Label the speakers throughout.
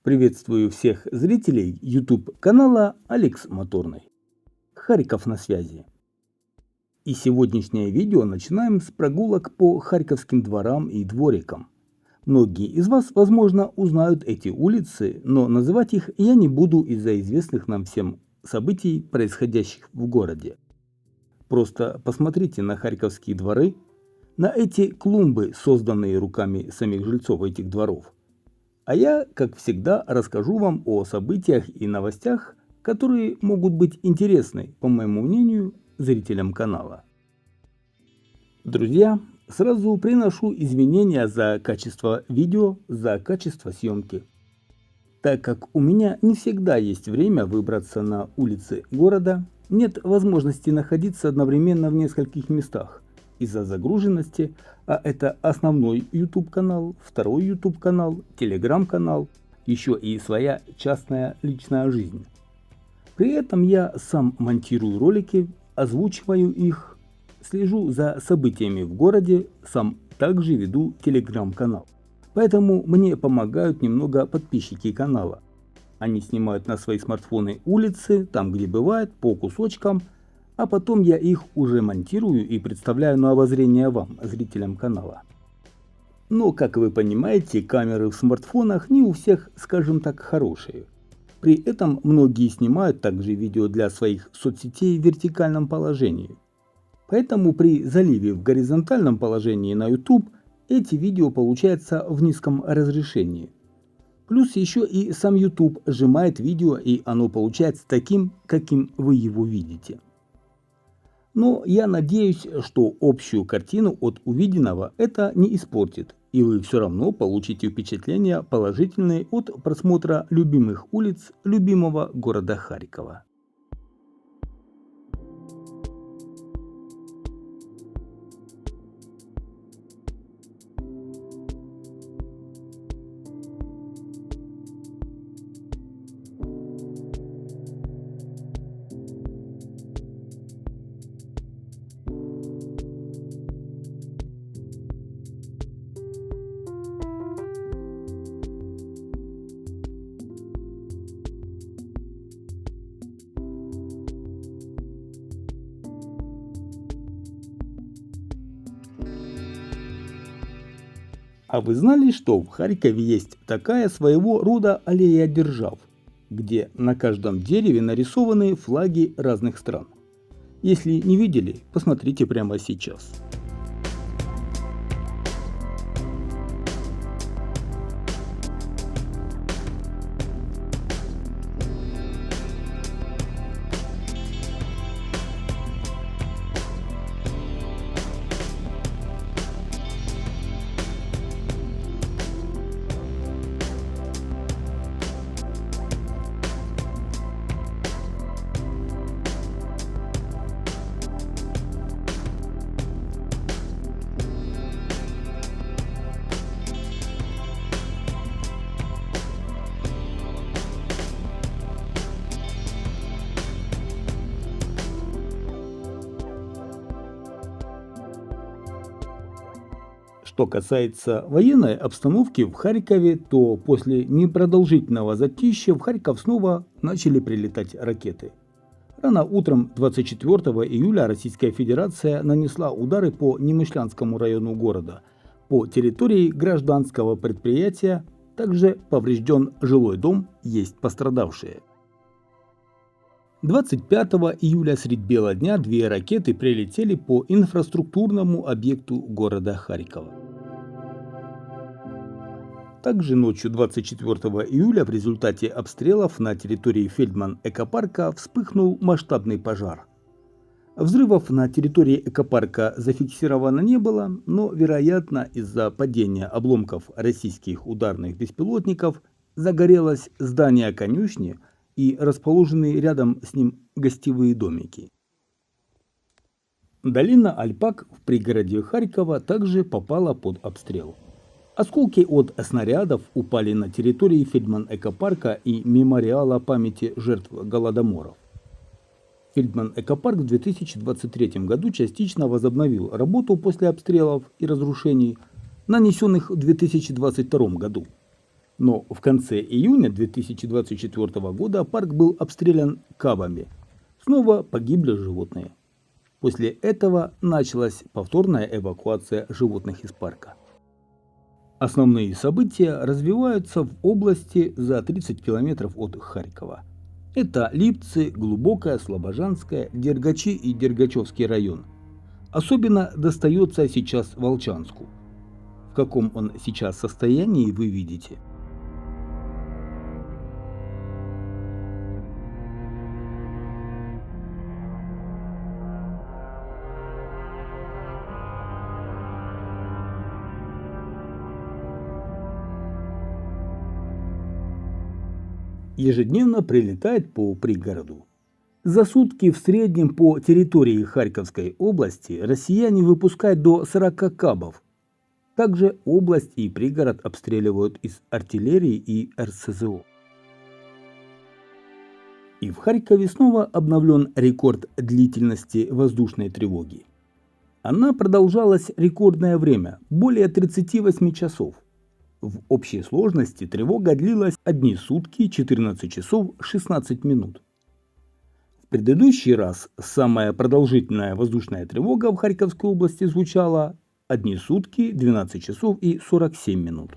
Speaker 1: Приветствую всех зрителей YouTube канала Алекс Моторный. Харьков на связи. И сегодняшнее видео начинаем с прогулок по харьковским дворам и дворикам. Многие из вас, возможно, узнают эти улицы, но называть их я не буду из-за известных нам всем событий, происходящих в городе. Просто посмотрите на харьковские дворы, на эти клумбы, созданные руками самих жильцов этих дворов. А я, как всегда, расскажу вам о событиях и новостях, которые могут быть интересны, по моему мнению, зрителям канала. Друзья, сразу приношу извинения за качество видео, за качество съемки. Так как у меня не всегда есть время выбраться на улицы города, нет возможности находиться одновременно в нескольких местах из-за загруженности, а это основной YouTube канал, второй YouTube канал, Telegram канал, еще и своя частная личная жизнь. При этом я сам монтирую ролики, озвучиваю их, слежу за событиями в городе, сам также веду Telegram канал. Поэтому мне помогают немного подписчики канала. Они снимают на свои смартфоны улицы, там где бывает, по кусочкам, а потом я их уже монтирую и представляю на обозрение вам, зрителям канала. Но, как вы понимаете, камеры в смартфонах не у всех, скажем так, хорошие. При этом многие снимают также видео для своих соцсетей в вертикальном положении. Поэтому при заливе в горизонтальном положении на YouTube эти видео получаются в низком разрешении. Плюс еще и сам YouTube сжимает видео, и оно получается таким, каким вы его видите. Но я надеюсь, что общую картину от увиденного это не испортит, и вы все равно получите впечатления положительные от просмотра любимых улиц любимого города Харькова. А вы знали, что в Харькове есть такая своего рода аллея держав, где на каждом дереве нарисованы флаги разных стран? Если не видели, посмотрите прямо сейчас. Что касается военной обстановки в Харькове, то после непродолжительного затишья в Харьков снова начали прилетать ракеты. Рано утром 24 июля Российская Федерация нанесла удары по Немышлянскому району города. По территории гражданского предприятия также поврежден жилой дом, есть пострадавшие. 25 июля средь бела дня две ракеты прилетели по инфраструктурному объекту города Харькова. Также ночью 24 июля в результате обстрелов на территории Фельдман-экопарка вспыхнул масштабный пожар. Взрывов на территории экопарка зафиксировано не было, но, вероятно, из-за падения обломков российских ударных беспилотников загорелось здание конюшни и расположенные рядом с ним гостевые домики. Долина Альпак в пригороде Харькова также попала под обстрел. Осколки от снарядов упали на территории Фельдман-экопарка и мемориала памяти жертв голодоморов. Фельдман-экопарк в 2023 году частично возобновил работу после обстрелов и разрушений, нанесенных в 2022 году. Но в конце июня 2024 года парк был обстрелян кабами. Снова погибли животные. После этого началась повторная эвакуация животных из парка. Основные события развиваются в области за 30 километров от Харькова. Это Липцы, Глубокая, Слобожанская, Дергачи и Дергачевский район. Особенно достается сейчас Волчанску. В каком он сейчас состоянии, вы видите. Ежедневно прилетает по пригороду. За сутки в среднем по территории Харьковской области россияне выпускают до 40 кабов. Также область и пригород обстреливают из артиллерии и РСЗО. И в Харькове снова обновлен рекорд длительности воздушной тревоги. Она продолжалась рекордное время – более 38 часов. В общей сложности тревога длилась 1 сутки 14 часов 16 минут. В предыдущий раз самая продолжительная воздушная тревога в Харьковской области звучала 1 сутки 12 часов и 47 минут.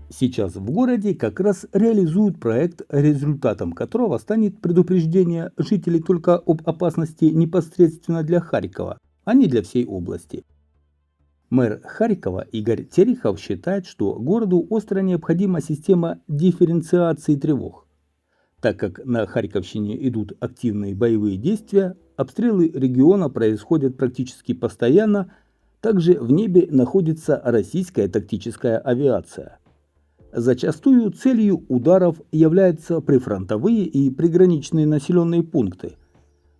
Speaker 1: Сейчас в городе как раз реализуют проект, результатом которого станет предупреждение жителей только об опасности непосредственно для Харькова, а не для всей области. Мэр Харькова Игорь Терехов считает, что городу остро необходима система дифференциации тревог. Так как на Харьковщине идут активные боевые действия, обстрелы региона происходят практически постоянно, также в небе находится российская тактическая авиация. Зачастую целью ударов являются прифронтовые и приграничные населенные пункты.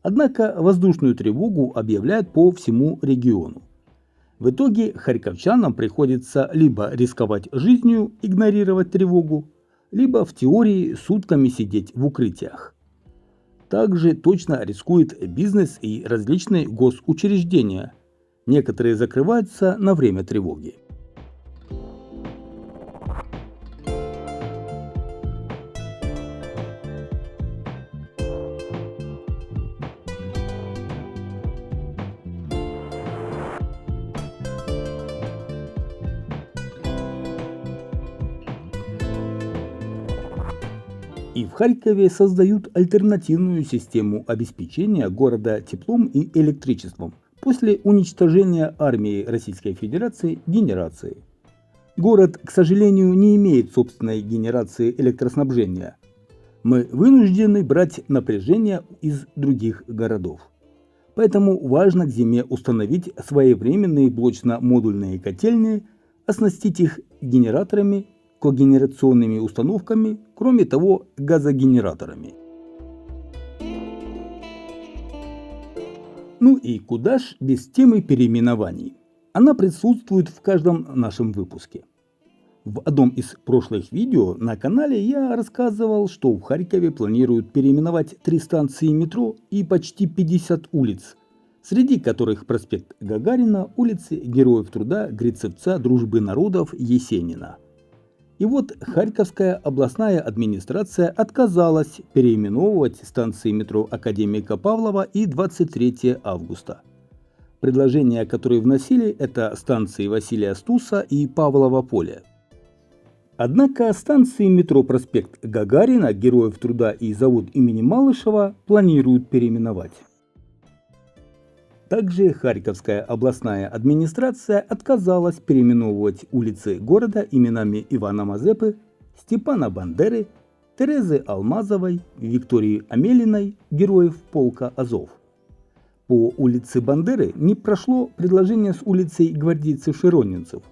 Speaker 1: Однако воздушную тревогу объявляют по всему региону. В итоге харьковчанам приходится либо рисковать жизнью, игнорировать тревогу, либо в теории сутками сидеть в укрытиях. Также точно рискует бизнес и различные госучреждения. Некоторые закрываются на время тревоги. И в Харькове создают альтернативную систему обеспечения города теплом и электричеством после уничтожения армии Российской Федерации генерации. Город, к сожалению, не имеет собственной генерации электроснабжения. Мы вынуждены брать напряжение из других городов. Поэтому важно к зиме установить своевременные блочно-модульные котельные, оснастить их генераторами, когенерационными установками, кроме того, газогенераторами. Ну и куда ж без темы переименований? Она присутствует в каждом нашем выпуске. В одном из прошлых видео на канале я рассказывал, что в Харькове планируют переименовать 3 станции метро и почти 50 улиц, среди которых проспект Гагарина, улицы Героев Труда, Грицевца, Дружбы Народов, Есенина. И вот Харьковская областная администрация отказалась переименовывать станции метро Академика Павлова и 23 августа. Предложения, которые вносили, это станции Василия Стуса и Павлова Поле. Однако станции метро проспект Гагарина, Героев Труда и завод имени Малышева планируют переименовать. Также Харьковская областная администрация отказалась переименовывать улицы города именами Ивана Мазепы, Степана Бандеры, Терезы Алмазовой, Виктории Амелиной, героев полка Азов. По улице Бандеры не прошло предложение с улицей гвардейцев-широнинцев,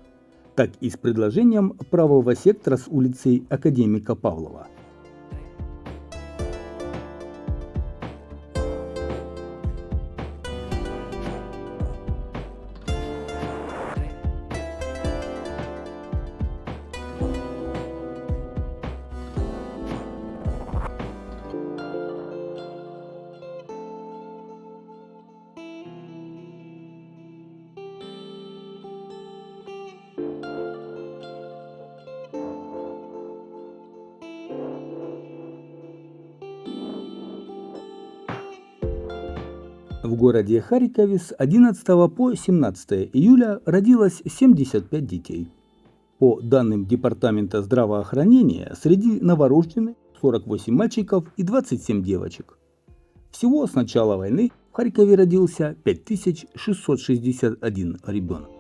Speaker 1: так и с предложением правого сектора с улицей Академика Павлова. В городе Харькове с 11 по 17 июля родилось 75 детей. По данным Департамента здравоохранения, среди новорожденных 48 мальчиков и 27 девочек. Всего с начала войны в Харькове родился 5661 ребенок.